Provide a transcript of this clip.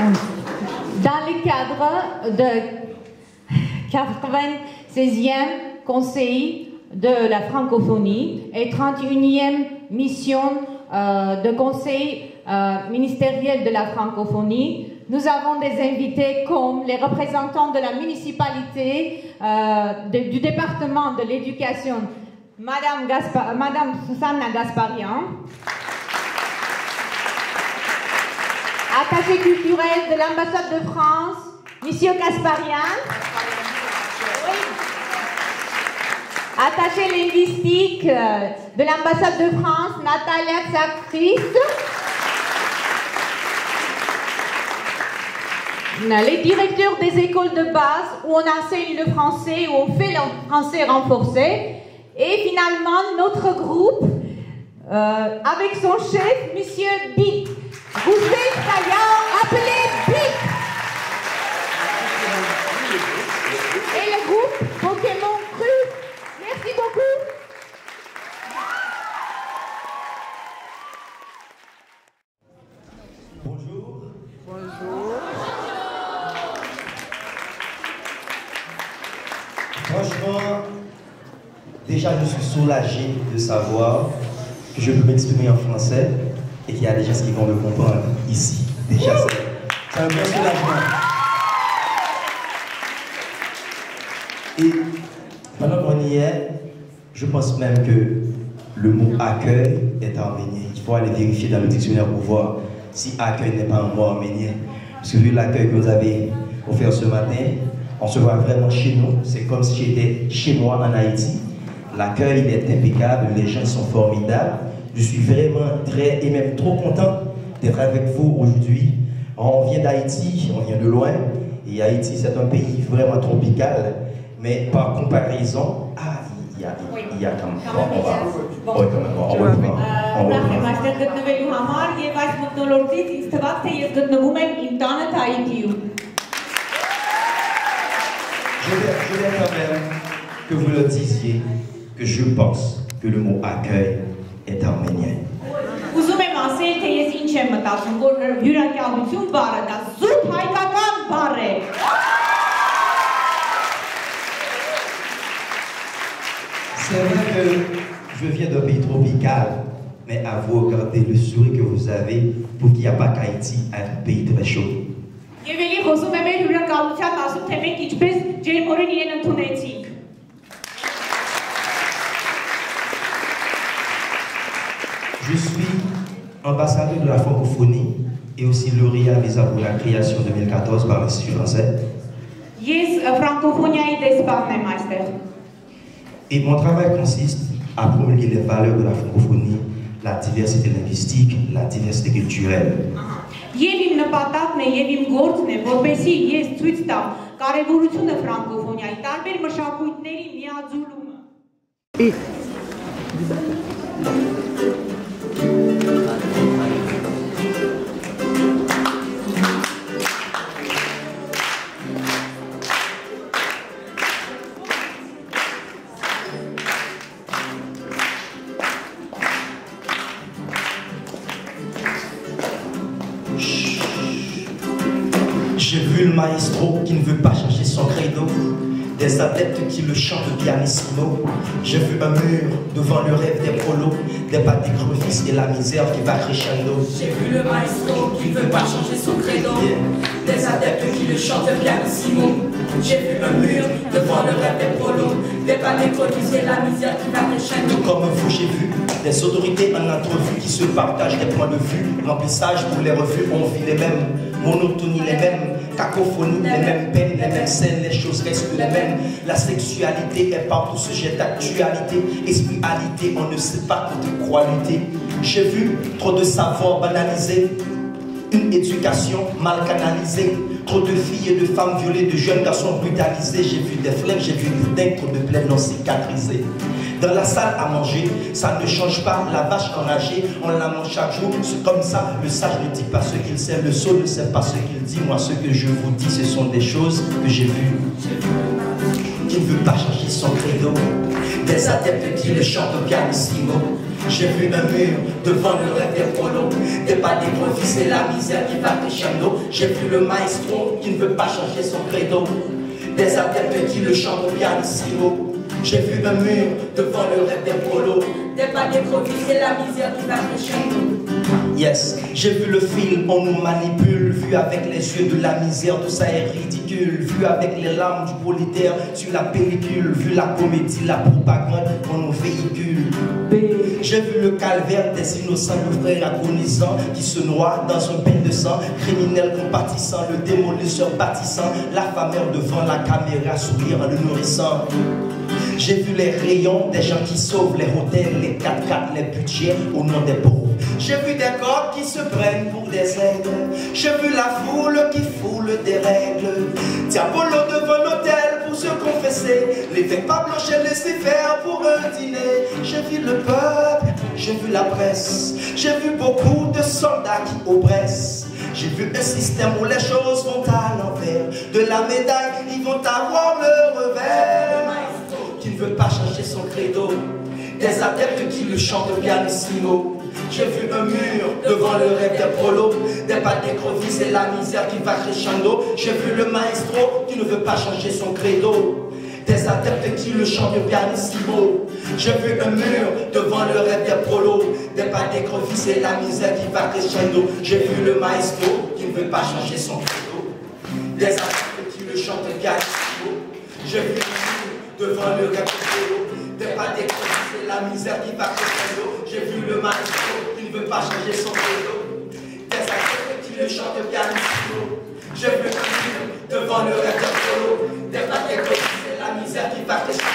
Dans le cadre de 96e Conseil de la francophonie et 31e mission de Conseil ministériel de la francophonie, nous avons des invités comme les représentants de la municipalité du département de l'éducation, Madame Susanna Gasparian, attaché culturel de l'ambassade de France, Monsieur Gasparian, attaché linguistique de l'ambassade de France, Natalia Tsakris, les directeurs des écoles de base où on enseigne le français, où on fait le français renforcé, et finalement notre groupe avec son chef, Monsieur Bic. Vous êtes d'ailleurs appelé Bic. Et le groupe Pokémon Cru. Merci beaucoup. Bonjour. Bonjour. Franchement, déjà je suis soulagé de savoir que je peux m'exprimer en français et qu'il y a des gens qui vont me comprendre ici. Déjà, c'est un vrai soulagement. Et pendant qu'on y est, je pense même que le mot accueil est arménien. Il faut aller vérifier dans le dictionnaire pour voir si accueil n'est pas un mot arménien. Parce que vu l'accueil que vous avez offert ce matin, on se voit vraiment chez nous. C'est comme si j'étais chez moi en Haïti. L'accueil est impeccable, les gens sont formidables. Je suis vraiment très et même trop content d'être avec vous aujourd'hui. On vient d'Haïti, on vient de loin. Et Haïti, c'est un pays vraiment tropical. Mais par comparaison, il y a quand même. On reprend. Je vais quand même que vous le disiez, que je pense que le mot accueil est arménien. C'est vrai que je viens d'un pays tropical, mais à vous regarder le sourire que vous avez pour qu'il n'y a pas qu'Haïti un pays très chaud. Je suis ambassadeur de la francophonie et aussi lauréat visa pour la création 2014 par l'Institut français. Et mon travail consiste à promulguer les valeurs de la francophonie, la diversité linguistique, la diversité culturelle. J'ai vu le maestro qui ne veut pas changer son credo, des adeptes qui le chantent pianissimo. J'ai vu un mur devant le rêve des prolos, des pâtés crevisses et la misère qui va crescendo. J'ai vu le maestro qui ne veut pas changer son credo, des adeptes qui le chantent pianissimo. J'ai vu un mur devant le rêve des prolos, des pâtés crevisses et la misère qui va crescendo. Comme vous, j'ai vu des autorités en entrevue qui se partagent des points de vue. Remplissage pour les revues, on vit les mêmes, monotonie les mêmes, cacophonie les mêmes peines, les mêmes scènes, les choses restent les mêmes. La sexualité est partout sujet d'actualité, spiritualité, on ne sait pas contre quoi lutter. J'ai vu trop de savoir banalisé, une éducation mal canalisée, trop de filles et de femmes violées, de jeunes garçons brutalisés. J'ai vu des flingues, j'ai vu des dingues, trop de plaies non cicatrisées. Dans la salle à manger, ça ne change pas, la vache enragée, on la mange chaque jour, c'est comme ça. Le sage ne dit pas ce qu'il sait, le sot ne sait pas ce qu'il dit. Moi, ce que je vous dis, ce sont des choses que j'ai vues. Qui ne veut pas changer son credo, des adeptes qui le chantent pianissimo. J'ai vu un mur devant le rêve des prolos, des pas d'improvis et la misère qui va crescendo. J'ai vu le maestro qui ne veut pas changer son credo, des adeptes qui le chantent pianissimo. J'ai vu un mur devant le rêve des prolos, des pas d'improvis et la misère qui va crescendo. Yes, j'ai vu le film, on nous manipule, vu avec les yeux de la misère, tout ça est ridicule, vu avec les larmes du politaire sur la pellicule, vu la comédie, la propagande qu'on nous véhicule. J'ai vu le calvaire des innocents, le frère agonisant qui se noie dans un bain de sang, criminel compatissant, le démolisseur bâtissant, la femme devant la caméra sourire en le nourrissant. J'ai vu les rayons des gens qui sauvent les hôtels, les 4x4, les budgets au nom des pauvres. J'ai vu des corps qui se prennent pour des aigles. J'ai vu la foule qui foule des règles. Diabolo devant l'hôtel pour se confesser. L'évêque Pablo chez Lucifer pour un dîner. J'ai vu le peuple, j'ai vu la presse. J'ai vu beaucoup de soldats qui oppressent. J'ai vu un système où les choses vont à l'envers. De la médaille, ils vont avoir le revers. Qui ne veut pas changer son credo, des adeptes qui le chantent pianissimo. J'ai vu un mur devant le rêve des prolos, des pas d'écrevisses et la misère qui va crescendo. J'ai vu le maestro qui ne veut pas changer son credo, des adeptes qui le chantent pianissimo. J'ai vu un mur devant le rêve des prolos, des pas d'écrevisses et la misère qui va crescendo. J'ai vu le maestro qui ne veut pas changer son credo, des adeptes qui le chantent pianissimo. J'ai vu devant le rêve des pas d'écrevisses et la misère qui va crescendo. J'ai vu le maestro qui ne veut pas changer son credo, des adeptes qui le chantent pianissimo. J'ai vu devant le rêve des pas d'écrevisses et la misère qui va crescendo.